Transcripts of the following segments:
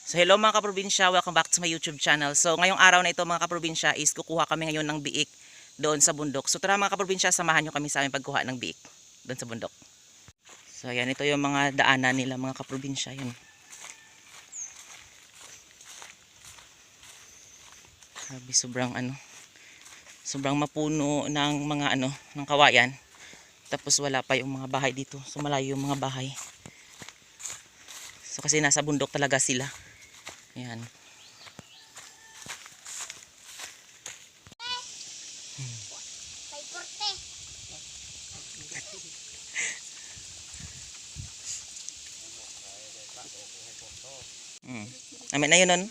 So hello mga kaprobinsya, welcome back to my YouTube channel. So ngayong araw na ito mga kaprobinsya is kukuha kami ngayon ng biik doon sa bundok. So tara mga kaprobinsya, samahan nyo kami sa aming pagkuha ng biik doon sa bundok. So yan, ito yung mga daanan nila mga kaprobinsya. Yan. Sabi sobrang mapuno ng mga ng kawayan. Tapos wala pa yung mga bahay dito. So malayo yung mga bahay. So kasi nasa bundok talaga sila. Ayan. Amin na yun nun.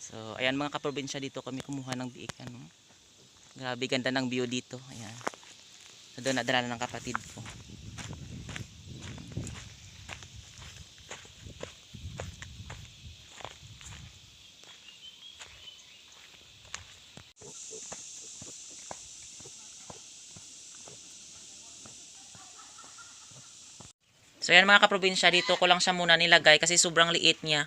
So, ayan mga kaprobinsya, dito kami kumuha ng biik. Grabe ganda ng view dito. Ayan. So, doon nadala ng kapatid ko. So yan mga kaprobinsya, dito ko lang siya muna nilagay kasi sobrang liit niya.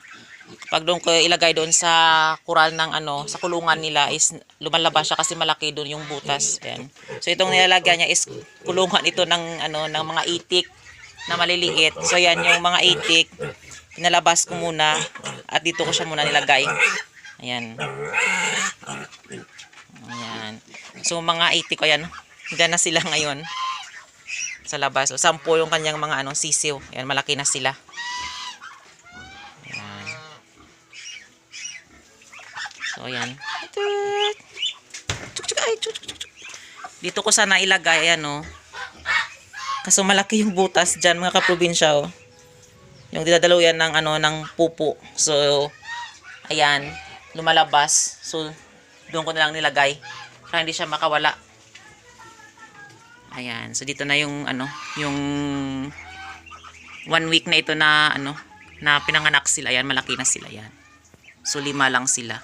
Pag doon ko ilagay doon sa kural ng sa kulungan nila is lumalabas siya kasi malaki doon yung butas. Ayan. So itong nilalagyan niya is kulungan ito ng ng mga itik na maliliit. So yan yung mga itik, pinalabas ko muna at dito ko siya muna nilagay. Ayan. Ayan. So mga itik ko yan, diyan na sila ngayon sa labas. O 10 yung kanyang mga sisiw. Ayan, malaki na sila. Ayan. So ayan. Dito ko sana ilagay Kaso malaki yung butas diyan mga kaprobinsya Yung dinadalaw yan ng ng pupo. So ayan, lumalabas. So doon ko na lang nilagay para hindi siya makawala. Ayan, so dito na yung yung 1 week na ito na na pinanganak sila. Ayan, malaki na sila yan. So 5 lang sila.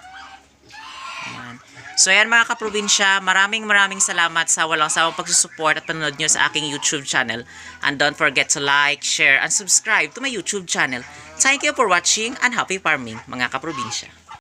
Ayan. So ayan mga kaprobinsya, maraming salamat sa walang sawang pagsusupport at panonood nyo sa aking YouTube channel. And don't forget to like, share, and subscribe to my YouTube channel. Thank you for watching and happy farming mga kaprobinsya.